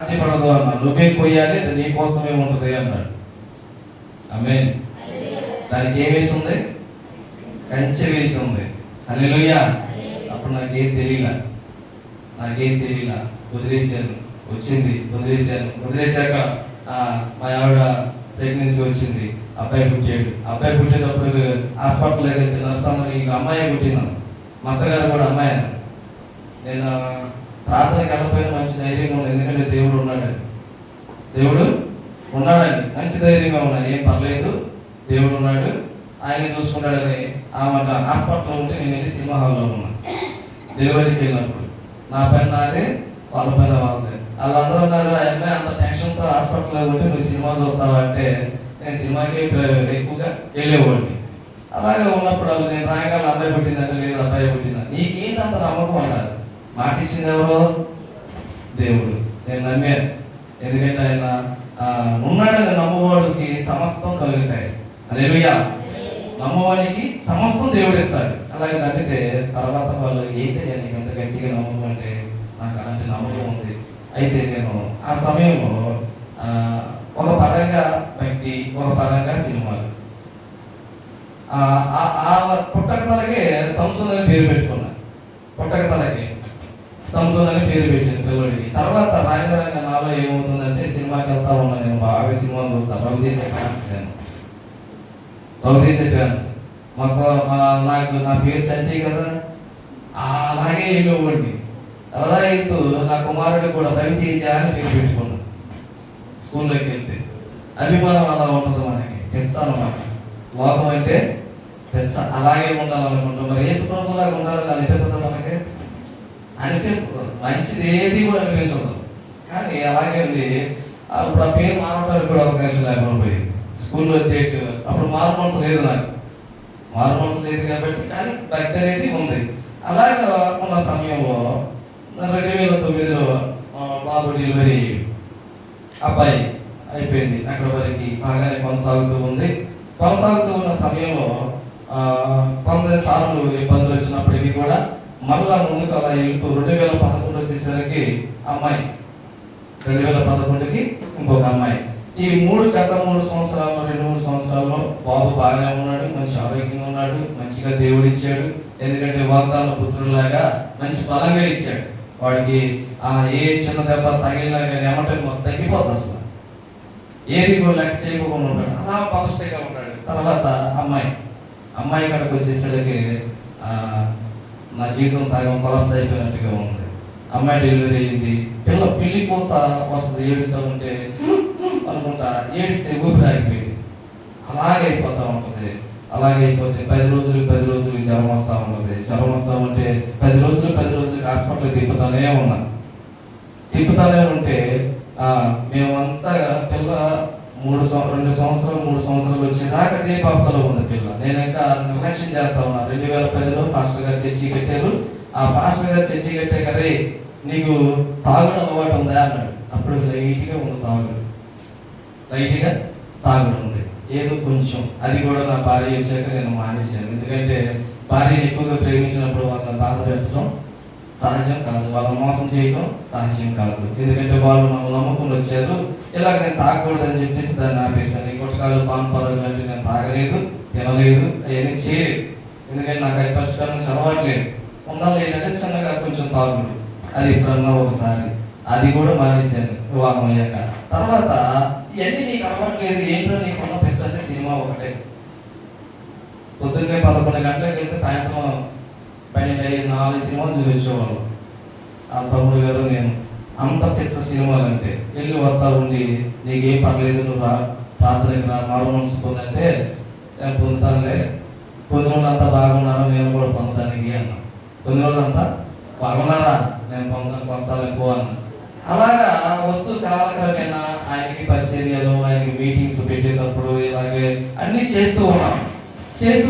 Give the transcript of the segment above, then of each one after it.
పడదు అన్నాడు. నువ్వే కొయ్యాలి, అది నీ కోసమే ఉంటుంది అన్నాడు. ఆమేన్. దానికి ఏం వేసి ఉంది? కంచె వేసి ఉంది. హల్లెలూయా. అప్పుడు నాకేం తెలియలా, వదిలేశాను. వచ్చింది, వదిలేశాక మా ఆవిడ ప్రెగ్నెన్సీ వచ్చింది, అబ్బాయి పుట్టాడు. అబ్బాయి పుట్టేటప్పుడు హాస్పిటల్కి వెళ్తే నర్సమ్మని ఇంకా అమ్మాయి పుట్టినాను, మా అత్తగారు కూడా అమ్మాయి. నేను ప్రార్థనకి వెళ్ళకపోయినా మంచి ధైర్యంగా ఉంది, ఎందుకంటే దేవుడు ఉన్నాడని మంచి ధైర్యంగా ఉన్నాను. ఏం పర్లేదు, దేవుడు ఉన్నాడు, ఆయన చూసుకుంటాడని. ఆమె హాస్పిటల్లో ఉంటే నేను వెళ్ళి సినిమా హాల్లో ఉన్నా. డెలివరీకి వెళ్ళినప్పుడు నా పైన నాదే, వాళ్ళ పైన వాళ్ళదే. వాళ్ళందరూ ఉన్నారు, ఆ అమ్మాయి అంత టెన్షన్తో హాస్పిటల్లో ఉంటే నువ్వు సినిమా చూస్తావా అంటే నేను సినిమాకి ఎక్కువగా వెళ్ళేవాడిని. అలాగే ఉన్నప్పుడు వాళ్ళు నేను రాయగాల అబ్బాయి పుట్టిందంటే లేదు అబ్బాయి పుట్టిందా, నీకేంటంత నమ్మకం ఉండాలి. మాట ఇచ్చింది ఎవరో? దేవుడు. నేను నమ్మాను, ఎందుకంటే ఆయన ఉన్నాడని నమ్మవాడికి సమస్తం కలుగుతాయి. హల్లెలూయా. నమ్మవానికి సమస్తం దేవుడు ఇస్తాడు. అలాగే నమ్మితే తర్వాత వాళ్ళు ఏంటి నీకు అంత గట్టిగా నమ్మకం అంటే నాకు అలాంటి నమ్మకం ఉంది. అయితే నేను ఆ సమయంలో ఒక పరంగా భక్తి, ఒక పరంగా సినిమాలు, పుట్టకతలకే సంసోన్ అని పేరు పెట్టుకున్నాను. పుట్టకతలకి సంసోన్ అని పేరు పెట్టాను పిల్లడికి. తర్వాత రాంగరంగా నాలో ఏమవుతుందంటే సినిమాకి వెళ్తా ఉన్నా, నేను బాగా సినిమాలు చూస్తాను. రవితేజ ఫ్యాన్స్ నాకు నా పేరు చంటి కదా, అలాగే వెళ్ళేవాడిని. అలా వెళ్తూ నా కుమారుడికి కూడా రవితేజ అని పేరు పెట్టుకున్నాను. స్కూల్లోకి వెళ్తే అభిమానం అలా ఉంటుంది మనకి, తెచ్చానమాట. లోకం అంటే అలాగే ఉండాలనుకుంటాం. మరి యేసు ప్రభులాగా ఉండాలని అనిపిస్తుంది మనకి, అనిపిస్తుంది. మంచిది ఏది కూడా అనిపించదు, కానీ అలాగే ఉంది. అప్పుడు ఆ పేరు మారడానికి కూడా అవకాశం లేకుండా పోయింది. స్కూల్లో డేట్ అప్పుడు మారు మనసు లేదు, కాబట్టి కానీ భక్తి అనేది ఉంది. అలాగే ఉన్న సమయంలో 2009లో బాబు డెలివరీ అయ్యాడు. అబ్బాయి అయిపోయింది. అక్కడ వరకు బాగానే కొనసాగుతూ ఉన్న సమయంలో కొందరి సార్లు ఇబ్బందులు వచ్చినప్పటికీ కూడా మళ్ళా ముందుకు అలా వెళ్తూ 2011 వచ్చేసరికి అమ్మాయి, 2011కి ఇంకొక అమ్మాయి. ఈ గత 3 సంవత్సరాల్లో 2-3 సంవత్సరాల్లో బాబు బాగానే ఉన్నాడు, మంచి ఆరోగ్యంగా ఉన్నాడు, మంచిగా దేవుడు ఇచ్చాడు. ఎందుకంటే వాగ్దాన పుత్రులాగా మంచి బలంగా ఇచ్చాడు. వాడికి ఏ చిన్న దెబ్బ తగిలినా కానీ ఏమంటే మొత్తం తగ్గిపోతుంది, అసలు ఏది కూడా లెక్క చేయకుండా ఉంటాడు, అలా పాజిటివ్గా ఉంటాడు. తర్వాత అమ్మాయి కాడికి వచ్చేసరికి నా జీవితం సగం కొలాప్స్ అయిపోయినట్టుగా ఉంది. అమ్మాయి డెలివరీ అయింది. పిల్లి పూత వస్తుంది, ఏడుస్తూ ఉంటే అనుకుంటా, ఏడిస్తే ఊపిరి ఆగిపోయింది. అలాగే అయిపోతూ ఉంటుంది. అలాగే అయిపోతే 10 రోజులకి జ్వరం వస్తూ ఉంటుంది. జ్వరం వస్తూ ఉంటే 10 రోజులకి హాస్పిటల్ తిప్పుతానే ఉంటే మేమంతా పిల్ల 2 సంవత్సరాలు వచ్చేదాకా అదే పాపలో ఉంది పిల్ల. నేను ఇంకా నిర్లక్ష్యం చేస్తా ఉన్నా. 2010లో పాస్టర్ గారు చర్చి కట్టారు. ఆ పాస్టర్ గారు చర్చి కట్టాక రే నీకు తాగుడు అలవాటు ఉందా అన్నాడు. అప్పుడు లైట్గా తాగుడు ఉంది, ఏదో కొంచెం. అది కూడా నా భార్య వచ్చాక నేను మానేశాను. ఎందుకంటే భార్యని ఎక్కువగా ప్రేమించినప్పుడు వాళ్ళని బాధ పెట్టడం సహజం కాదు, వాళ్ళని మోసం చేయడం సహజం కాదు. ఎందుకంటే వాళ్ళు మనం నమ్మకం వచ్చారు. ఇలాగ నేను తాగకూడదని చెప్పేసి దాన్ని ఆపేశాను. ఈ గుట్టకాలు, పాన్ పరాలు లాంటివి నేను తాగలేదు, తినలేదు, అవన్నీ చేయలేదు. ఎందుకంటే నాకు అది ఫస్ట్ కాలం చదవట్లేదు. ఉండాలి ఏంటంటే చిన్నగా కొంచెం తాగుడు, అది ఎప్పుడన్నా ఒకసారి. అది కూడా మానేశాను వివాహం అయ్యాక. తర్వాత ఇవన్నీ నీకు అలవాట్లేదు, ఏంటో నీకు ఉన్న పిచ్చ అంటే సినిమా ఒకటే. పొద్దున్నే 11 గంటలకు వెళ్తే సాయంత్రం 12-4 సినిమాలు చూసి వచ్చేవాళ్ళు. ఆ తమ్ముడు గారు నేను అంత పిచ్చ సినిమాలు అంతే. వెళ్ళి వస్తా ఉండి నీకేం పర్లేదు, నువ్వు ప్రార్థనకి రా, మారు మనసు పొందంటే నేను పొందుతానులే, కొన్ని రోజులంతా బాగున్నాను, నేను కూడా పొందడానికి అన్నా. కొన్ని రోజులంతా బాగున్నారా, నేను పొందడానికి వస్తాను ఎక్కువ అన్నా. అలాగా వస్తూ కాలక్రమేణా ఆయనకి పరిచర్యలు, ఆయనకి మీటింగ్స్ పెట్టేటప్పుడు ఇలాగే అన్నీ చేస్తూ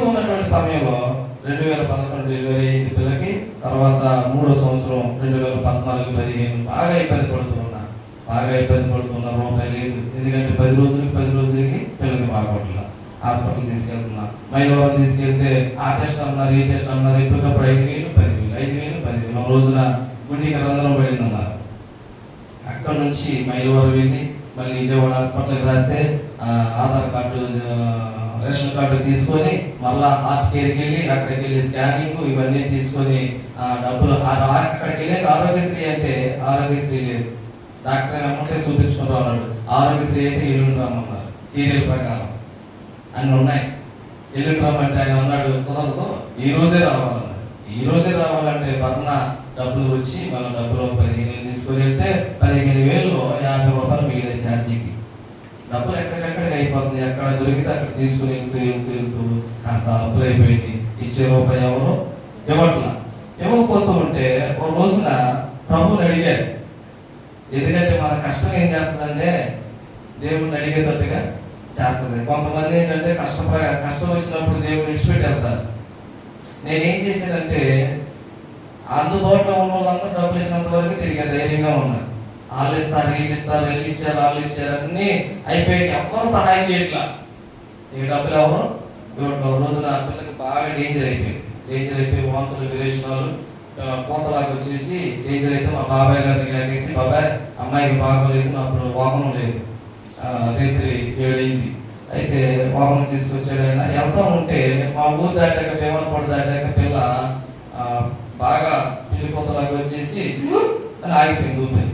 ఉన్నటువంటి సమయంలో 2011 డెలివరీ అయింది పిల్లకి. తర్వాత 3వ సంవత్సరం 2014-15 బాగా ఇబ్బంది పడుతున్నా. రూపాయి లేదు. ఎందుకంటే 10 రోజులకి పిల్లకి బాగోట్లా. హాస్పిటల్ తీసుకెళ్తున్నా. మైలవరం తీసుకెళ్తే ఆ టెస్ట్ అన్నారు, ఈ టెస్ట్ అన్నారు. ఎప్పటికప్పుడు 5,000, 10,000 ఒక రోజున గుండెకి రంధ్రం పడిందన్నారు. అక్కడ నుంచి మైలవరం వెళ్ళి మళ్ళీ విజయవాడ హాస్పిటల్కి రాస్తే ఆధార్ కార్డు రేషన్ కార్డు తీసుకొని మళ్ళా హార్ట్ కేర్కి వెళ్ళి అక్కడికి వెళ్ళి స్కానింగ్ ఇవన్నీ తీసుకొని డబ్బులు అక్కడికి వెళ్ళి ఆరోగ్యశ్రీ అంటే ఆరోగ్యశ్రీ లేదు, డాక్టర్ అమ్మంటే చూపించుకుని అన్నాడు. ఆరోగ్యశ్రీ అయితే ఎల్లుండి రమ్మన్నారు, సీరియల్ ప్రకారం అన్నీ ఉన్నాయి. ఎల్లుండి రమ్మంటే ఆయన అన్నాడు కుదరదు, ఈ రోజే రావాలన్నాడు. ఈ రోజే రావాలంటే పక్కన డబ్బులు వచ్చి మళ్ళీ డబ్బులు 15,000 తీసుకొని వెళ్తే 15,000లో 50 రూపాయలు మిగిలే ఛార్జీకి. డబ్బులు ఎక్కడికెక్కడికి అయిపోతుంది, ఎక్కడ దొరికితే అక్కడ తీసుకుని వెళ్తూ కాస్త అప్పులు అయిపోయింది. ఇచ్చే రూపాయి ఎవరు ఇవ్వట్లా. ఇవ్వకపోతూ ఉంటే ఒక రోజున ప్రభువుని అడిగారు. ఎందుకంటే మన కష్టం ఏం చేస్తుందంటే దేవుడిని అడిగేటట్టుగా చేస్తుంది. కొంతమంది ఏంటంటే కష్టం వచ్చినప్పుడు దేవుడిని విడిచిపెట్టి వెళ్తారు. నేనేం చేశానంటే అందుబాటులో ఉన్న వాళ్ళందరూ డబ్బులు ఇచ్చినంత వరకు తిరిగే ధైర్యంగా ఉన్నారు. వాళ్ళు ఇస్తారు, వీళ్ళు ఇస్తారు, వీళ్ళు ఇచ్చారు, వాళ్ళు ఇచ్చారు, అన్నీ అయిపోయి ఎవ్వరు సహాయం చేయట్లా. ఈ డబ్బులు ఎవరు ఇవ్వట్లేదు. రోజు నా పిల్లలకి బాగా డేంజర్ అయిపోయి వాంతులు విరేచనాలు కోతలాగా వచ్చేసి డేంజర్ అయితే మా బాబాయ్ గారిని కాగేసి, బాబాయ్ అమ్మాయికి బాగోలేదు, అప్పుడు వాహనం లేదు, రాత్రి 7 అయింది. అయితే వాహనం తీసుకొచ్చాడు. ఆయన వెళ్తా ఉంటే మా ఊరు దాటాక భీమవరం దాటాక పిల్ల బాగా పిల్లి కోతలాగా వచ్చేసి అని ఆగిపోయింది ఊపిరి.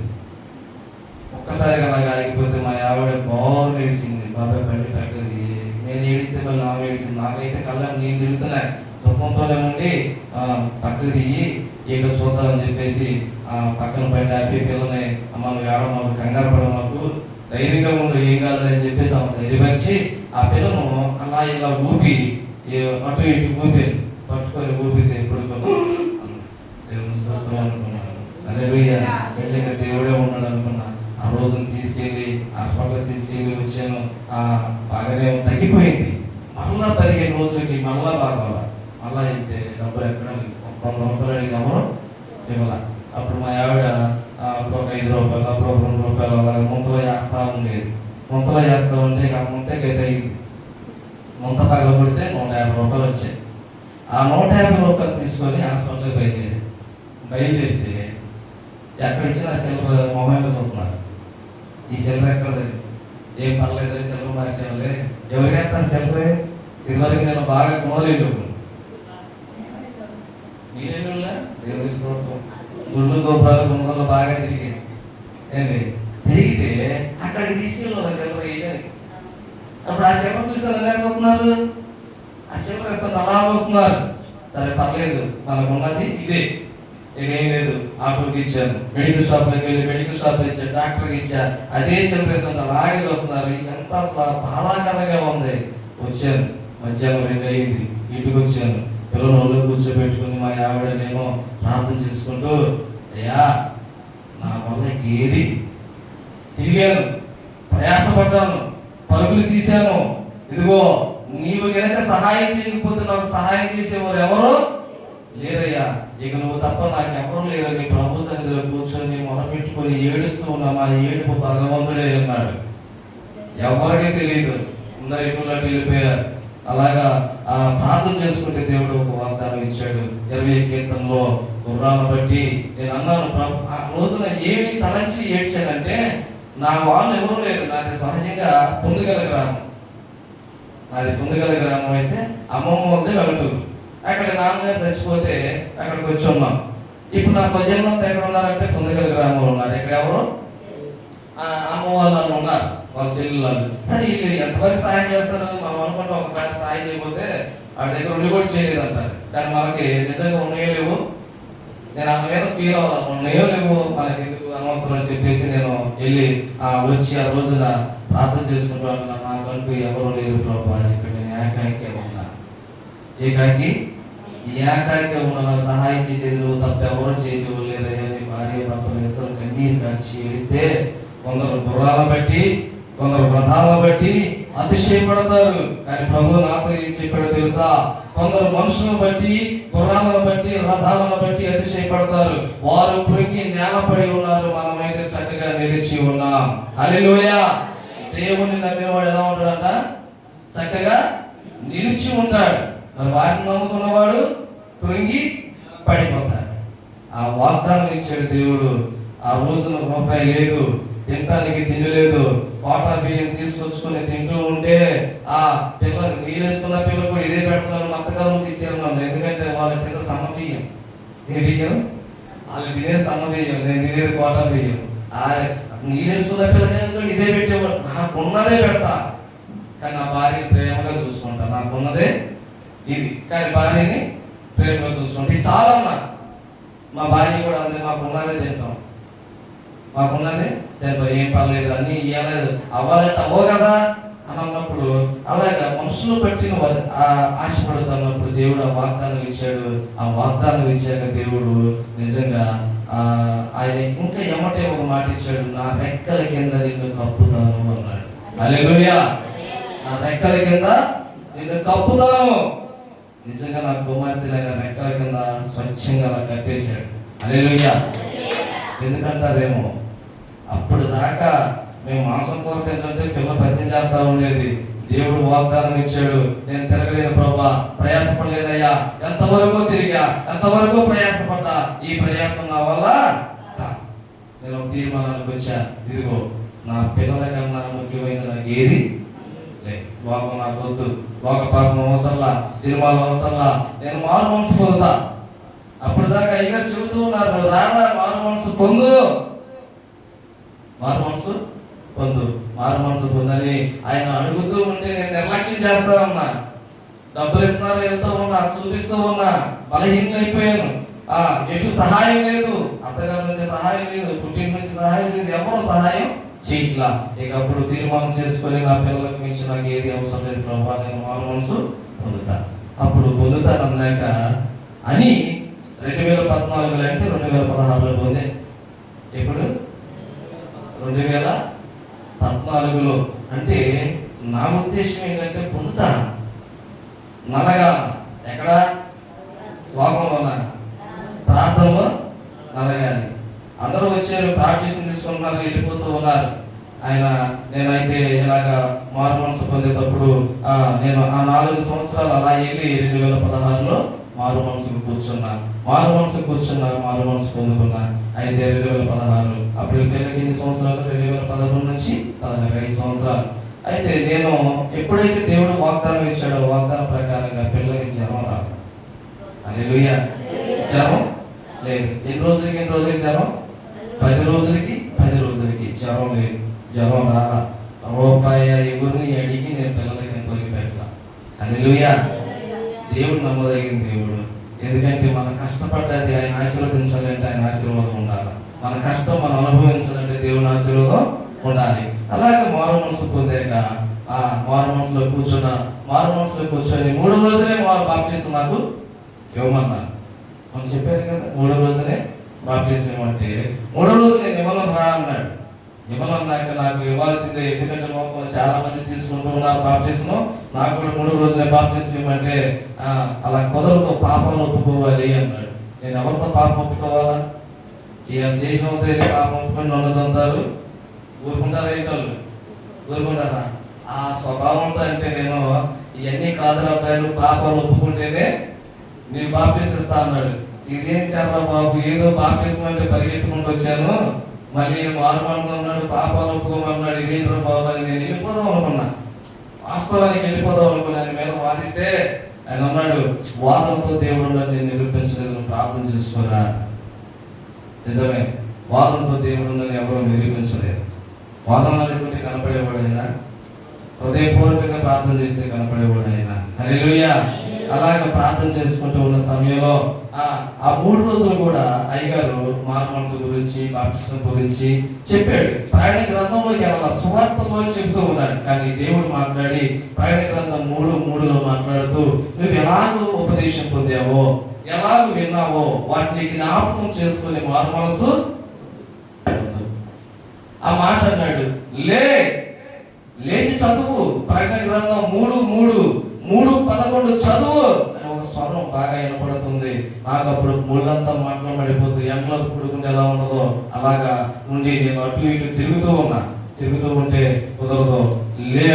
ఒక్కసారిగా అలాగా ఆగిపోతే మా ఆవిడ బాగా ఏడిచింది, బాబాయ్ బండి పెట్టది. నేను ఏడిస్తే మళ్ళీ ఆమె ఏడిచింది. నాకైతే కళ్ళని నేను తిరుగుతున్నాయి. దుఃఖంతోనే ఉండి పక్కకు దిగి ఏదో చూద్దామని చెప్పేసి పక్కన బండి ఆపి పిల్లని అమ్మ ఏడో మాకు కంగారు పడ, మాకు ధైర్యంగా ఉండు, ఏం కాదని చెప్పేసి ఆమె ధైర్యపరిచి ఆ పిల్లను అలా ఇలా ఊపి అటు ఇటు ఊపి పట్టుకొని ఊపితే ఎప్పుడు దేవుని స్తోత్రం అనుకున్నాను. హల్లెలూయా, నిజంగా దేవుడే ఉన్నాడు అనుకున్నా. ఆ రోజును తీసుకెళ్ళి హాస్పిటల్ తీసుకెళ్ళి వచ్చాను. బాగానే తగ్గిపోయింది. మళ్ళా 15 రోజులకి మళ్ళా బాగోవాలి. మళ్ళా అయితే డబ్బులు ఎక్కడ 100 రూపాయలు అడిగి ఎవరు ఇవ్వాల. అప్పుడు మా ఆవిడ అప్పుడు ఒక 5 రూపాయలు, అప్పుడు ఒక 2 రూపాయలు అలాగే ముంతలో చేస్తూ ఉండేది. ముంతలో చేస్తూ ఉంటే ఇక ముంతకైతే అయింది. ముంత పగలబడితే 150 రూపాయలు వచ్చాయి. ఆ 150 రూపాయలు తీసుకొని హాస్పిటల్కి బయలుదేరితే ఎక్కడ ఇచ్చినా సిల్లర్ మొబైల్లో చూస్తున్నారు. ఈ సిల్లర్ ఎక్కడది, ఏం పర్లేదు సిల్లర్ మార్చాలి, ఎవరికి వేస్తారు సిల్లర్? ఇదివరకు నేను బాగా మొదలెట్టు మీరేళ్ళ దేవుడి స్తోత్రం గుళ్ళు గోపురాలు గుమ్మలో బాగా తిరిగేది. ఏంటి తిరిగితే అక్కడికి తీసుకెళ్ళి సిల్లర్ వేయడానికి. అప్పుడు ఆ సిల్లర్ చూస్తే ఎలా చూస్తున్నారు, ఆ సిల్లర్ వేస్తారు అలా వస్తున్నారు. సరే పర్లేదు, మనకు ఉన్నది ఇదే, ఇదేం లేదు. ఆటోకి ఇచ్చాను, మెడికల్ షాప్లోకి వెళ్ళి మెడికల్ షాప్లో ఇచ్చాను, డాక్టర్కి ఇచ్చా, అదే చిల్లరేస్తుంటే అలాగే వస్తున్నారు. ఎంత అసలు బాధాకరంగా ఉంది. వచ్చాను, మధ్యాహ్నం 2 అయింది, ఇంటికి వచ్చాను. పిల్లలు ఒళ్ళు కూర్చోబెట్టుకుని మా ఆవిడ నేను ప్రార్థన చేసుకుంటూ, అయ్యా నా వల్ల ఏది తిరిగాను, ప్రయాసపడ్డాను, పరుగులు తీశాను, ఇదిగో నీవు కనుక సహాయం చేయకపోతే నాకు సహాయం చేసేవారు ఎవరు లేరయ్యా, ఇక నువ్వు తప్ప నాకు ఎవరు లేరని ప్రభు సన్నిధిలో కూర్చొని మొరపెట్టుకొని ఏడుస్తూ ఉన్నా. మా ఏడుపు భగవంతుడే అన్నాడు. ఎవరికీ తెలియదు, అందరు ఎటులా వెళ్ళిపోయారు. అలాగా ప్రార్థన చేసుకుంటే దేవుడు ఒక వాగ్దానం ఇచ్చాడు. 20వ కీర్తనలో గుర్రాలను బట్టి నేను అన్నాను, ఆ రోజున ఏమి తలంచి ఏడ్చానంటే నా వాళ్ళు ఎవరు లేరు. నాది సహజంగా పొందుగల గ్రామం. నాది పొందుగల గ్రామం అయితే అమ్మమ్మ వద్ద వెళ్తుంది. అక్కడ నాన్నగారు చచ్చిపోతే అక్కడికి వచ్చి ఉన్నాం. ఇప్పుడు నా స్వజనంతా ఎక్కడ ఉన్నారంటే పొందుగల గ్రామంలో ఉన్నారు. ఇక్కడ ఎవరు అమ్మ వాళ్ళు ఉన్నారు, వాళ్ళ చెల్లెలు వాళ్ళు. సరే వీళ్ళు ఎంతవరకు సాయం చేస్తారు మనం అనుకుంటాం. ఒకసారి సాయం చేయకపోతే వాడి దగ్గర ఉండి కూడా చేయలేదు అంటారు. కానీ మనకి నిజంగా ఉన్నాయో లేవు, నేను ఆమె మీద ఫీల్ అవ్వాలి, ఉన్నాయో లేవు మనకి ఎందుకు అనవసరం అని చెప్పేసి నేను వెళ్ళి వచ్చి ఆ రోజున ప్రార్థన చేసుకుంటూ నాకంటూ ఎవరు లేరు ప్రభా, ఇక్కడ నేను ఏకాకి ఉన్నా, ఏకాకి ఉన్నా, సహాయం చేసేది నువ్వు తప్ప ఎవరు చేసేవాళ్ళు లేదయ్యా. నీ భార్య భర్తలు ఇద్దరు కన్నీరు కాచి ఏడిస్తే కొందరు గుర్రాలను బట్టి కొందరు రథాలను బట్టి అతిశయపడతారు. కానీ ప్రభువు నాతో ఏం చెప్పాడో తెలుసా? కొందరు మనుషులను బట్టి గుర్రాలను బట్టి రథాలను బట్టి అతిశయపడతారు. వారు కృంగి నేలపడి ఉన్నారు, మనమైతే చక్కగా నిలిచి ఉన్నాం. హల్లెలూయా. దేవుని నమ్మినవాడు ఎలా ఉంటాడంట? చక్కగా నిలిచి ఉంటాడు. మరి వారిని నమ్ముకున్నవాడు కృంగి పడిపోతాడు. ఆ వాగ్దానం ఇచ్చాడు దేవుడు. ఆ రోజున రూపాయి లేదు, తినడానికి తిండి లేదు. వాటర్ బియ్యం తీసుకొచ్చుకొని తింటూ ఉంటే ఆ పిల్లలు నీళ్ళేసుకున్న పిల్లలు కూడా ఇదే పెడుతున్నారు. మత్తగారు తిట్టారు నన్ను. ఎందుకంటే వాళ్ళు తిన్న సన్న బియ్యం. ఏ బియ్యం? వాళ్ళు తినే సన్న బియ్యం, నేను తినేది వాటర్ బియ్యం. ఆ నీళ్ళేసుకున్న పిల్లకాయలు కూడా ఇదే పెట్టేవాడు. నాకున్నదే పెడతా, కానీ నా భార్యని ప్రేమగా చూసుకుంటా. నాకున్నదే ఇది, కానీ భార్యని ప్రేమగా చూసుకుంటా. ఇది చాలా ఉన్నా. మా భార్య కూడా అంతే, మాకున్నదే తింటాం, మాకున్నదే తింటాం, ఏం పర్లేదు, అన్నీ ఇవ్వలేదు, అవ్వాలంటే అవ్వ కదా అని అన్నప్పుడు, అలాగా మనుషులు పట్టిన ఆశపడుతున్నప్పుడు దేవుడు ఆ వాగ్దానం ఇచ్చాడు. ఆ వాగ్దానం ఇచ్చాక దేవుడు నిజంగా ఆయన ఇంకా ఎమ్మటే ఒక మాట ఇచ్చాడు, నా రెక్కల కింద నిన్ను కప్పుతాను అన్నాడు. హల్లెలూయా. నా రెక్కల కింద నిన్ను కప్పుతాను. నిజంగా నా కుమార్తెలైన రెక్కల కింద స్వచ్ఛంగా అలా కప్పేశాడు. హల్లెలూయా. ఎందుకంటారేమో, అప్పుడు దాకా మేము మాంసం కోరిక ఏంటంటే పిల్ల పద్యం చేస్తా ఉండేది. దేవుడు వాగ్దానం ఇచ్చాడు, నేను తిరగలేను ప్రభా, ప్రయాసపడలేనయ్యా, ఎంతవరకు తిరిగా, ఎంతవరకు ప్రయాసపడ్డా, ఈ ప్రయాసం నా వల్ల నేను ఒక తీర్మానానికి వచ్చా, ఇదిగో నా పిల్లల కన్నా ముఖ్యమైన నాకు ఏది లేదు. లోకం నాకు వద్దు, లోక పాపం అవసరంలా, సినిమాలు అవసరంలా, నేను మారు మనసు పొందుతా. అప్పుడు దాకా అయ్యగారు చెబుతూ ఉన్నారు, రారా మారు మనసు పొందు, మారు మనసు పొందు, మారు మనసు పొందని ఆయన అడుగుతూ ఉంటే నేను నిర్లక్ష్యం చేస్తా ఉన్నా. డబ్బులు ఇస్తున్నారు, వెళ్తూ ఉన్నా, చూపిస్తూ ఉన్నా, బలహీనం అయిపోయాను. ఎటు సహాయం లేదు, అత్తగారి నుంచి సహాయం లేదు, పుట్టిన నుంచి సహాయం లేదు, ఎవరో సహాయం చేయట్లా. ఇక అప్పుడు తీర్మానం చేసుకొని నా పిల్లలకు మించి నాకు ఏది అవసరం లేదు ప్రభా, నేను మారు మనసు పొందుతా. అప్పుడు పొందుతాను అన్నాక అని 2014 అంటే 2016లో పొందే. ఎప్పుడు? 2014లో. అంటే నా ఉద్దేశం ఏంటంటే పొందుతా, నలగా ఎక్కడ? లోకంలోనా? ప్రార్థనలో నలగాలి. అందరూ వచ్చారు, ప్రాక్టీస్ తీసుకుంటున్నారు, వెళ్ళిపోతూ ఉన్నారు. నేనైతే ఇలాగా మారు మనసు పొందేటప్పుడు నేను ఆ 4 సంవత్సరాలు అలా వెళ్ళి 2016లో మారు మనసుకు కూర్చున్నా, మారు మనసు పొందుకున్నా. అయితే 2016 అప్పుడు పిల్లలకి ఎన్ని సంవత్సరాలు? 2011 నుంచి 5 సంవత్సరాలు. అయితే నేను ఎప్పుడైతే దేవుడు వాగ్దానం ఇచ్చాడో వాగ్దానం ప్రకారంగా పిల్లలకి జ్వరం రాదు. హల్లెలూయా. జ్వరం లేదు. ఎన్ని రోజులకి జ్వరం? 10 రోజులకి జ్వరం లేదు. జ్వరం రాలా. రూపాయి ఎవరిని అడిగి నేను పిల్లలకి నేను తొలిపెట్టలా. హల్లెలూయా. దేవుడు నమ్మదగిన దేవుడు. ఎందుకంటే మనం కష్టపడ్డది ఆయన ఆశీర్వదించాలంటే ఆయన ఆశీర్వాదం ఉండాలి. మన కష్టం మనం అనుభవించాలంటే దేవుని ఆశీర్వాదం ఉండాలి. అలాగే మారు మనసు పొందాక మారు మనసులో కూర్చొని 3 రోజులే బాప్టిజం నాకు ఇవ్వమన్నారు. మనం చెప్పారు కదా, 3 రోజులే బాప్టిజం ఇవ్వమంటే 3 రోజులు నేను ఇవ్వను రా అన్నాడు. ఇవ్వనన్నాక నాకు ఇవ్వాల్సిందే, ఎందుకంటే లోపల చాలా మంది తీసుకుంటూ ఉన్నారు బాప్టిజం, నాకు కూడా 3 రోజులే బాప్టిజం ఇవ్వమంటే అలా కుదరతో పాపాలు ఒప్పుకోవాలి అన్నాడు. నేను ఎవరితో పాపం ఒప్పుకోవాలా? ఇక చేసిన పాపం ఒప్పుకొని నన్ను దంతారు, ఊరుకుంటారా? ఏంటోళ్ళు ఊరుకుంటారా? ఆ స్వభావంతో అంటే నేను ఇవన్నీ కాదురా అబ్బాయిలు, పాపాలు ఒప్పుకుంటేనే నేను బాప్టిజం ఇస్తా అన్నాడు. ఇదేం చెప్పరా బాబు, ఏదో బాప్టిజం అంటే పరిగెత్తుకుంటూ వచ్చాను, మళ్ళీ మారు మనసు అన్నాడు, పాపాలు ఒప్పుకోమన్నాడు, ఇదేంట్రా బాబు అని నేను వెళ్ళిపోదాం అనుకున్నా. వాస్తవానికి వెళ్ళిపోదాం అనుకున్నాను. మీద వాదిస్తే ఆయన అన్నాడు, వాదంతో దేవుడు నేను నిరూపించలేదు, నువ్వు ప్రార్థన చేసుకోరా. నిజమే, వాదంతో దేవుడు నన్ను ఎవరో నిరూపించలేదు. వాదన లేకుంటే కనపడేవాడైనా, హృదయపూర్వకంగా ప్రార్థన చేస్తే కనపడేవాడైనా. హల్లెలూయా. అలాగే ప్రార్థన చేసుకుంటూ ఉన్న సమయంలో ఆ 3 రోజులు కూడా అయ్యగారు మారు మనసు గురించి, బాప్టిజం గురించి చెప్పాడు. ప్రయాణ గ్రంథంలోకి వెళ్ళాల, సువార్తలో చెబుతూ ఉన్నాడు. కానీ దేవుడు మాట్లాడి ప్రయాణ గ్రంథం 3:3లో మాట్లాడుతూ నువ్వు ఎలాగో ఉపదేశం పొందావో, ఎలాగో విన్నావో వాటిని జ్ఞాపకం చేసుకుని మారు మనసు ఆ మాట అన్నాడు. లేచి చదువు, ప్రకటన గ్రంథం 3:11 చదువు అని ఒక స్వరం బాగా వినపడుతుంది. నాకు అప్పుడు ముళ్ళంతా మాట్లాడిపోతూ ఎండలో పుడుకుంటే ఎలా ఉండదో అలాగా ఉండి నేను అటు ఇటు తిరుగుతూ ఉంటే కుదరదు,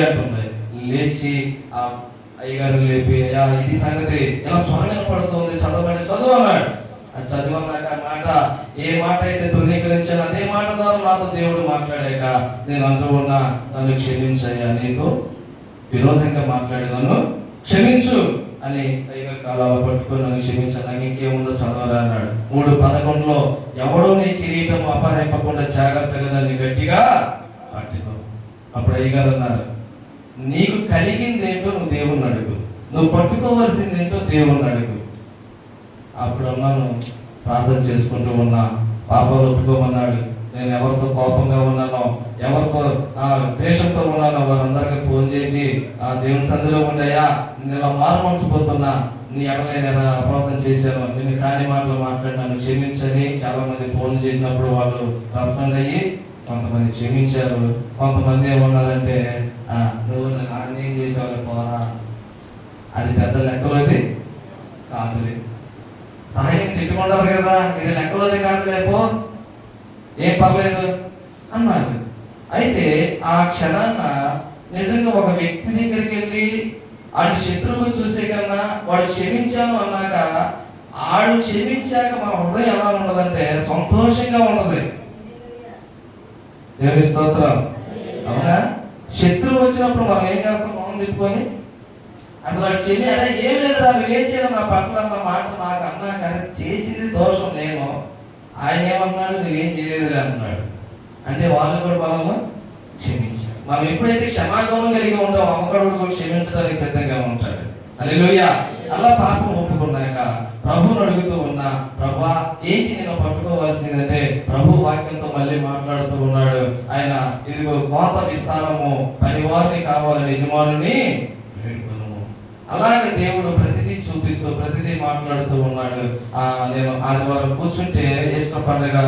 అంటుండే. లేచి ఆ అయ్యగారు లేపి, ఇది సంగతి ఇలా స్వరం వినపడుతుంది, చదవండి చదువు అన్నాడు. అది చదివన్నాక ఆ మాట, ఏ మాట అయితే ధృవీకరించాను అదే మాట ద్వారా నాతో దేవుడు మాట్లాడాక నేను అంటూ ఉన్నా, నన్ను క్షమించయ్యా, నీతో విరోధంగా మాట్లాడి నన్ను క్షమించు అని టైగర్ కాలాలు పట్టుకొని నన్ను క్షమించాను, నాకు ఇంకేముందో చదవరా అన్నాడు. 3:11 ఎవడో నీ కిరీటం అపహరింపకుండా జాగ్రత్తగా దాన్ని గట్టిగా పట్టుకో. అప్పుడు అయ్యగారు అన్నారు, నీకు కలిగింది ఏంటో నువ్వు దేవుణ్ణి అడుగు, నువ్వు పట్టుకోవాల్సింది ఏంటో దేవుణ్ణి అడుగు. అప్పుడు అన్నాను, ప్రార్థన చేసుకుంటూ ఉన్నా, పాపాలు ఒప్పుకోమన్నాడు. నేను ఎవరితో కోపంగా ఉన్నానో, ఎవరితో ద్వేషంతో ఉన్నానో వారందరికీ ఫోన్ చేసి దేవుని సన్నిధిలో ఉండయా, నేను ఇలా మారు మనసు పోతున్నా, నీ ఎడలైనా అపరాధం చేశాను, నేను కాని మాటలు మాట్లాడినాను, క్షమించని చాలా మంది ఫోన్ చేసినప్పుడు వాళ్ళు రెస్పాండ్ అయ్యి కొంతమంది క్షమించారు. కొంతమంది ఏమన్నారంటే, నువ్వు నాన్నేం చేసావు పోరా, అది పెద్ద లెక్కలోది కాదు, సహాయం తిట్టుకుంటారు కదా, ఇది లెక్కలోది కాదు, లేపో ఏం పర్లేదు అన్నాడు. అయితే ఆ క్షణాన్న నిజంగా ఒక వ్యక్తి దగ్గరికి వెళ్ళి ఆడు శత్రువు చూసే కన్నా వాడు క్షమించాను అన్నాక, ఆడు క్షమించాక మన హృదయం ఎలా ఉండదంటే సంతోషంగా ఉండదు. దేవుని స్తోత్రం. అవునా? శత్రువు వచ్చినప్పుడు మనం ఏం చేస్తాం? మనం తిప్పుకొని అసలు అలా ఏం లేదు రా, నువ్వేం చేయాలి నా పట్ల అన్న మాట నాకు అన్నా కానీ చేసింది దోషం నేను. ఆయన ఏమన్నాడు? నువ్వేం చేయలేదు అన్నాడు. అంటే వాళ్ళు కూడా మనల్ని క్షమించారు. మనం ఎప్పుడైతే క్షమాగుణం కలిగి ఉంటామో అమ్మకడుగు కూడా క్షమించడానికి సిద్ధంగా ఉంటాడు. హల్లెలూయా. అలా పాపం ఒప్పుకున్నాక ప్రభువుని అడుగుతూ ఉన్నా, ప్రభా ఏంటి నేను పట్టుకోవాల్సిందంటే, ప్రభు వాక్యంతో మళ్ళీ మాట్లాడుతూ ఉన్నాడు. ఆయన ఇదిగో కోత విస్తారము, పనివారిని కావాలని యజమానుని వేడుకొను. అలాగే దేవుడు ప్రతిదీ చూపిస్తూ ప్రతిదీ మాట్లాడుతూ ఉన్నాడు. నేను ఆదివారం కూర్చుంటే ఈస్టర్ పండుగ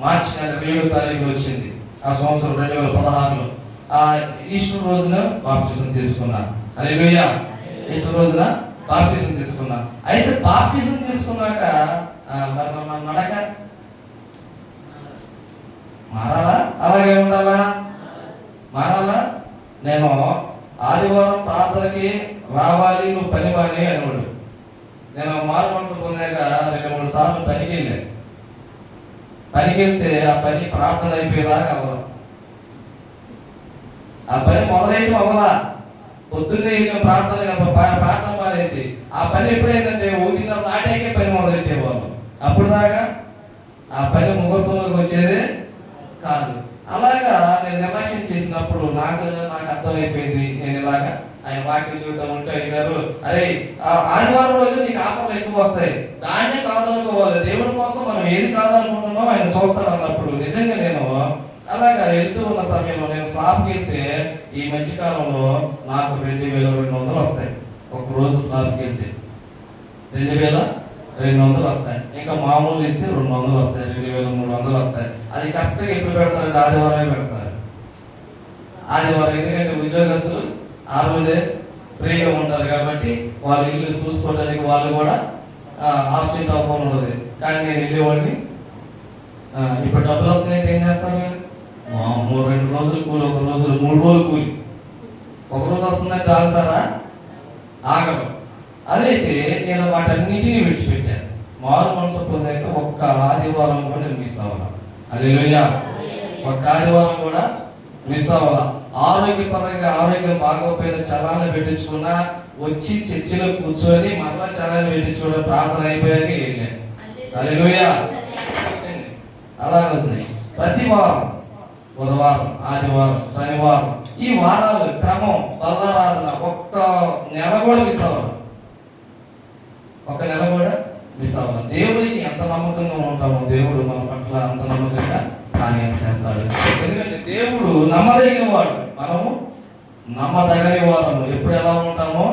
మార్చి 7వ తారీఖు వచ్చింది ఆ సంవత్సరం 2016లో. ఈస్టర్ రోజున బాప్టిజం తీసుకున్నా. హల్లెలూయా. ఈస్టర్ రోజున బాప్టిజం తీసుకున్నా. అయితే బాప్టిజం తీసుకున్నాక మరి మన నడక మారాలా, అలాగే ఉండాలా? మారాలా? నేను ఆదివారం ప్రార్థనకి రావాలి, నువ్వు పని మాని అనేవాడు. నేను మారు మనసు పొందాక 2-3 సార్లు పనికి వెళ్ళాను. పనికి వెళ్తే ఆ పని ప్రార్థన అయిపోయేదాకా అవ్వదు. ఆ పని మొదలైన అవ్వలా. పొద్దున్నే వెళ్ళిన ప్రార్థన మానేసి ఆ పని ఎప్పుడైందంటే 1:30 దాటాకే పని మొదలెట్టేవాళ్ళు. అప్పుడు దాకా ఆ పని ముహూర్తంలోకి వచ్చేదే కాదు. అలాగా నేను నిర్లక్ష్యం చేసినప్పుడు నాకు అర్థమైపోయింది. నేను ఇలాగా ఆయన వాక్యం చెబుతా ఉంటే, అయ్యారు అరే ఆదివారం రోజు నీకు ఆఫర్లు ఎక్కువ వస్తాయి, దాన్నే కాదనుకోవాలి. దేవుడి కోసం మనం ఏది కాదనుకుంటున్నామో ఆయన చూస్తాడు అన్నప్పుడు నిజంగా నేను అలాగా వెళ్తూ ఉన్న సమయంలో నేను స్లాబ్కి వెళ్తే ఈ మధ్యకాలంలో నాకు 2200 వస్తాయి. ఒక రోజు స్లాబ్కి వెళ్తే 2200 వస్తాయి. ఇంకా మామూలు ఇస్తే 200 వస్తాయి, 2300 వస్తాయి. అది కరెక్ట్గా ఎప్పుడు పెడతారంటే ఆదివారమే పెడతారు. ఆదివారం ఎందుకంటే ఉద్యోగస్తులు ఆ రోజే ఫ్రీగా ఉంటారు కాబట్టి వాళ్ళ ఇల్లు చూసుకోవడానికి వాళ్ళు కూడా ఆప్షన్ అవ్వకుండా ఉండదు. కానీ నేను వెళ్ళేవాడిని. ఇప్పుడు డబ్బులు అవుతున్నాయంటే ఏం చేస్తాను? 2 రోజులు కూలి, 1 రోజు 3 రోజులు కూలి. 1 రోజు వస్తుందంటే ఆగుతారా? ఆగడం. అదైతే నేను వాటన్నిటిని విడిచిపెట్టాను. మారు మనసు పొందాక ఒక్క ఆదివారం కూడా నేను మిస్ అవ్వాల. హల్లెలూయా. ఒక్క ఆదివారం కూడా మిస్ అవ్వాల. ఆరోగ్యపరంగా ఆరోగ్యం బాగోపోయిన చలాన్ని పెట్టించుకున్నా వచ్చి చర్చిలో కూర్చొని మరలా చలాన్ని పెట్టించుకోవడం ప్రార్థన అయిపోయాక వెళ్ళాను. హల్లెలూయా. అలాగుంది. ప్రతి వారం బుధవారం, ఆదివారం, శనివారం ఈ వారాలు క్రమం బల్లారాధన ఒక్క నెల కూడా మిస్ అవ్వాలి. ఒక నెల కూడా మిస్ అవ్వాలి. దేవుడికి ఎంత నమ్మకంగా ఉంటామో దేవుడు మన పట్ల అంత నమ్మకంగా కార్యాలు చేస్తాడు. ఎందుకంటే దేవుడు నమ్మదగిన వాడు, మనము నమ్మదగని వారము. ఎప్పుడు ఎలా ఉంటామో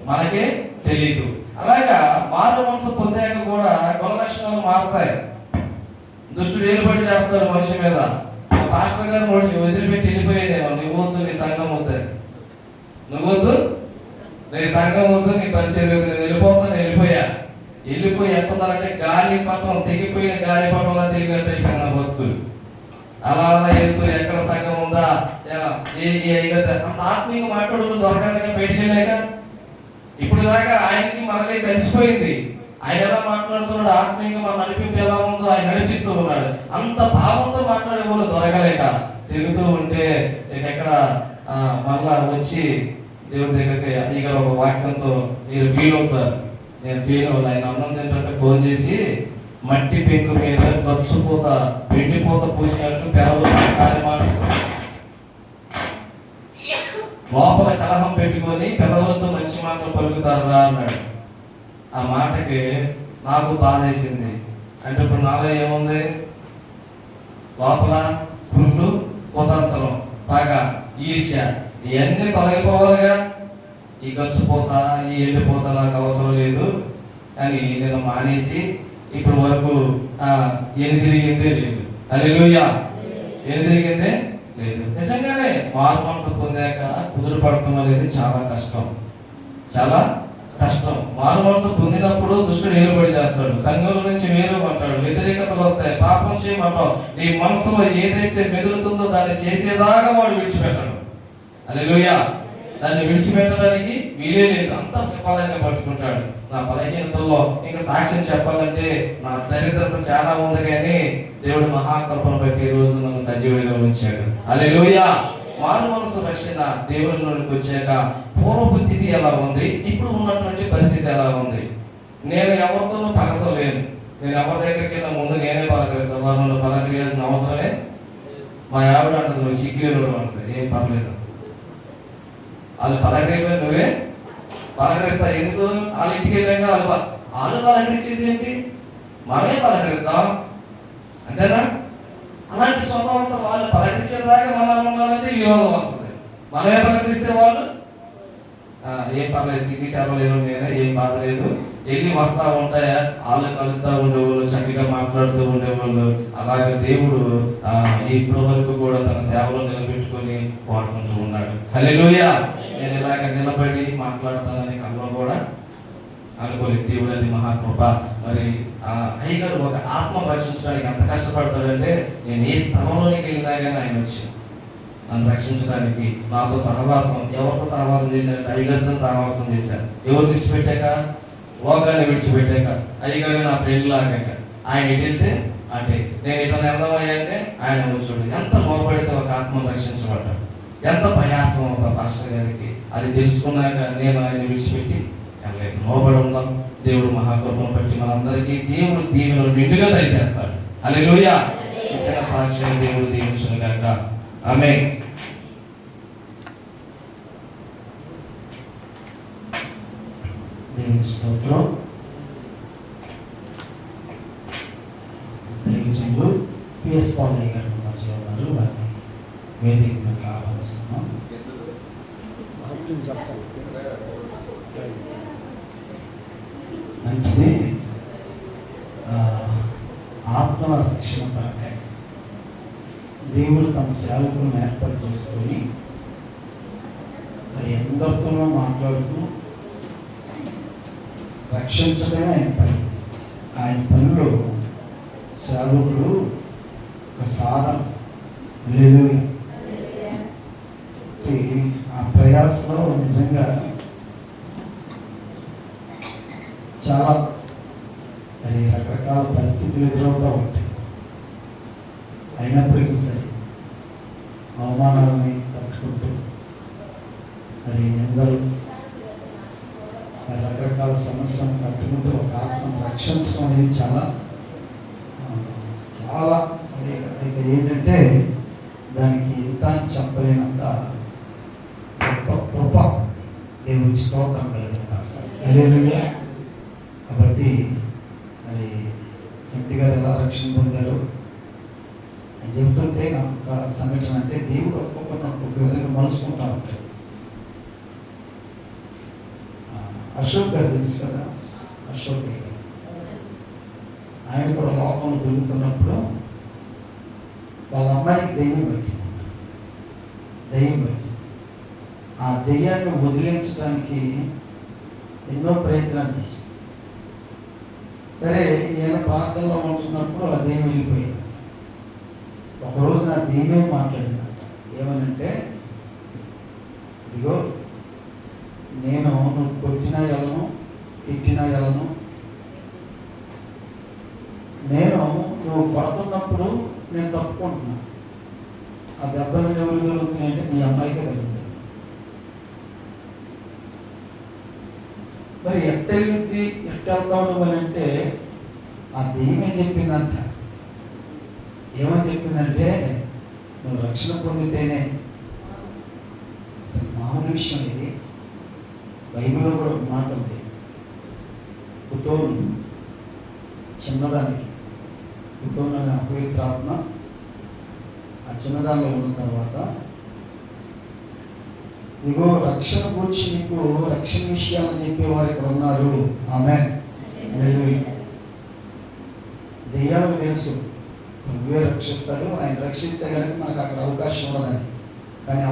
మనకే తెలియదు. అలాగా మారు మనసు పొందాక కూడా గుణలక్షణాలు మారుతాయి. దుష్టుడు ఏలుబడి చేస్తాడు మనిషి మీద. పాస్టర్ గారు వదిలిపెట్టి వెళ్ళిపోయాను. నువ్వు వద్దు, నీ సంఘం వద్దు, నువ్వు వద్దు, నీ సంఘం వద్దు, నీ పరిచయం నేను వెళ్ళిపోతాను. వెళ్ళిపోయి ఎట్టున్నారంటే గాలిపటం, తెగిపోయిన గాలిపటంలా తిరిగినట్టు అయిపోయింది నా బతుకులు. అలా వెళ్తూ ఎక్కడ సంఘం ఉందా, ఆత్మీయ మాట్లాడుతూ దొరకాలిగా బయటికి వెళ్ళాక ఇప్పుడు దాకా ఆయనకి మనకి కలిసిపోయింది. ఆయన ఎలా మాట్లాడుతున్నాడు, ఆత్మీయంగా మన నడిపింపు ఎలా ఉందో ఆయన నడిపిస్తూ ఉన్నాడు. అంత భావంతో మాట్లాడే వాళ్ళు దొరకలేక తిరుగుతూ ఉంటే ఎక్కడ మళ్ళా వచ్చి దేవుడి దగ్గరికి అయ్యగారు ఒక వాక్యంతో మీరు ఫీల్ అవుతారు. నేను ఫీల్ అవ్వాలి. ఆయన అన్నం తింటే ఫోన్ చేసి మట్టి పెంకు మీద గచ్చుపోత పెండిపోత పూసినట్టు పెరవు లోపల కలహం పెట్టుకొని పెదవులతో మంచి మాటలు పలుకుతారా అన్నాడు. ఆ మాటకి నాకు బాధేసింది. అంటే ఇప్పుడు నాలో ఏముంది? లోపల కుళ్ళు, కుతంత్రం, పగ, ఈర్ష్య ఇవన్నీ తొలగిపోవాలిగా. ఈ గచ్చిపోత, ఈ ఎండిపోత నాకు అవసరం లేదు అని నేను మానేసి ఇప్పుడు వరకు ఎన్ని తిరిగిందే లేదు. హల్లెలూయా. ఎన్ని తిరిగిందే లేదు. నిజంగానే మారు మనసు పొందాక కుదురు పడటం అనేది చాలా కష్టం, చాలా కష్టం. మారు మనసు పొందినప్పుడు దుష్టుడు ఏలుబడి చేస్తాడు, సంఘం నుంచి వేరు అంటాడు, వ్యతిరేకతలు వస్తాయి, పాపం చేయమంటావు. నీ మనసులో ఏదైతే మెదులుతుందో దాన్ని చేసేదాకా వాడు విడిచిపెట్టాడు. హల్లెలూయా. దాన్ని విడిచిపెట్టడానికి వీలే లేదు. అంత బలంగా పట్టుకుంటాడు. నా బలహీనతల్లో ఇంకా సాక్ష్యం చెప్పాలంటే నా దరిద్రత చాలా ఉంది, కానీ దేవుడు మహాకృపను బట్టి ఈ రోజు నన్ను సజీవుడిగా ఉంచాడు. హల్లెలూయా. మారు మనసు రక్షణ దేవుడిలోనికి వచ్చాక పూర్వపు స్థితి ఎలా ఉంది, ఇప్పుడు ఉన్నటువంటి పరిస్థితి ఎలా ఉంది? నేను ఎవరితోనూ పగతో లేను. నేను ఎవరి దగ్గరికి వెళ్ళిన ముందు నేనే పలకరిస్తాను. వారు నన్ను పలకరియాల్సిన అవసరమే. మా ఆవిడ అంటది, నువ్వు సిగ్గులేను అంటది. ఏం పర్లేదు, వాళ్ళు పలకరిపోయి నువ్వే పలకరిస్తా. ఎందుకు? వాళ్ళ ఇంటికి వెళ్ళాక వాళ్ళు పలకరించేది ఏంటి? మనమే పలకరిద్దాం, అంతేనా? అలాంటి స్వభావంతో వాళ్ళు పలకరించేదాకా మనం ఉండాలంటే విరోధం వస్తుంది. మనమే పలకరిస్తే వాళ్ళు ఏం పర్లేదు, సిగ్గు చేరలేను, నేనే, ఏం బాధ లేదు, వెళ్ళి వస్తా ఉంటాయా, వాళ్ళు కలుస్తూ ఉండేవాళ్ళు, చక్కగా మాట్లాడుతూ ఉండేవాళ్ళు. అలాగే దేవుడు ఇప్పటి వరకు కూడా తన సేవలో నిలబెట్టుకొని వాడుకుంటూ ఉన్నాడు. హల్లెలూయా. నేను ఇలాగ నిలబడి మాట్లాడతానని కల్లో కూడా అనుకోలేదు. దేవుడు అది మహాకృప. మరి అయ్యగారు ఒక ఆత్మ రక్షించడానికి ఎంత కష్టపడతాడంటే, నేను ఏ స్థలంలోనికి వెళ్ళినా కానీ ఆయన వచ్చి నన్ను రక్షించడానికి నాతో సహవాసం. ఎవరితో సహవాసం చేశారంటే అయ్యగారితో సహవాసం చేశారు. ఎవరు విడిచిపెట్టాక? లోకాన్ని విడిచిపెట్టాక. అయ్యగారు నా ఫ్రెండ్ లాగాక. ఆయన ఎటు వెళ్తే అంటే నేను ఇట్లా నిలదమయ్యాకే ఆయన వచ్చాడు. ఎంత లోపడితే ఒక ఆత్మను రక్షించబడ్డాడు. ఎంత ప్రయాసం ఒక పాస్టర్ గారికి. అది తెలుసుకున్నాక నేను ఆయన విడిచిపెట్టి వెళ్ళలేదు. లోబడి ఉందాం. దేవుడు మహాకృపను బట్టి మనందరికీ దేవుడు దీవెనలు నిండుగా దయచేస్తాడు. హల్లెలూయా. ఇచ్చిన సాక్ష్యం దేవుడు దీవించును గాక. ఆమేన్. దేవుని స్తోత్రం. దైవజనులు పిఎస్ పాలయ్య గారు మధ్య ఉన్నారు. వారిని వేదిక మీద ఆహ్వానిస్తున్నాం. మంచిది. ఆత్మల రక్షణ పరకాయ దేవుడు తమ సేవకులను ఏర్పాటు చేసుకొని మరి ఎందరితోనో మాట్లాడుతూ రక్షించడమే ఆయన పని. ఆయన పనిలో సేవకుడు ఒక సాధన. హల్లెలూయా. ఆ ప్రయాసంలో నిజంగా చాలా మరి రకరకాల పరిస్థితులు ఎదురవుతూ ఉంటాయి. అయినప్పటికీ సరే అవమానాలని తట్టుకుంటూ మరి నిందలు రకరకాల సమస్యలను తట్టుకుంటూ ఒక ఆత్మను రక్షించడం అనేది చాలా చాలా అది ఏంటంటే దానికి ఎంత చెప్పలేనంత గొప్ప కృప. దేవుడికి స్తోత్రం కలిగిన. కాబట్టి మరి సంటి గారు ఎలా రక్షణ పొందారు అని చెబుతుంటే నాకు ఒక సంఘటన అంటే దేవుడు ఒక్కొక్క విధంగా మలుసుకుంటా ఉంటాడు. అశోక్ గారు తెలుసు కదా, అశోక్ గారు ఆయన కూడా లోకంలో దొరుకుతున్నప్పుడు వాళ్ళ అమ్మాయికి దెయ్యం పెట్టింది. ఆ దెయ్యాన్ని వదిలించడానికి ఎన్నో ప్రయత్నాలు చేసి సరే ఈయన ప్రాంతంలో ఉంటున్నప్పుడు ఆ దెయ్యం వెళ్ళిపోయింది. ఒకరోజు నా దెయ్యమే మాట్లాడిందంట. ఏమనంటే, ఇదిగో నేను నువ్వు కొట్టినా వెళ్ళను, తిట్టినా వెళ్ళను, మీ అమ్మాయికే తగ్గుతుంది. మరి ఎట్టెళ్ళింది ఎట్టెళ్తావు నువ్వు అని అంటే ఆ దెయ్యమే చెప్పిందంట. ఏమని చెప్పిందంటే నువ్వు రక్షణ పొందితేనే. అసలు మామూలు విషయం ఇది. బైబిల్లో కూడా ఒక మాట ఉంది, కుతోను చిన్నదానికి, కుతోను అనే అపవిత్ర ఆత్మ ఆ చిన్నదానిలో ఉన్న తర్వాత ఇదిగో రక్షణ గురించి నీకు రక్షణ విషయాలు చెప్పేవారు ఇక్కడ ఉన్నారు. ఆమేన్. దెయ్యాలకు తెలుసు నువ్వే రక్షిస్తాడు, ఆయన రక్షిస్తే కనుక మనకు అక్కడ అవకాశం ఉండదని. కానీ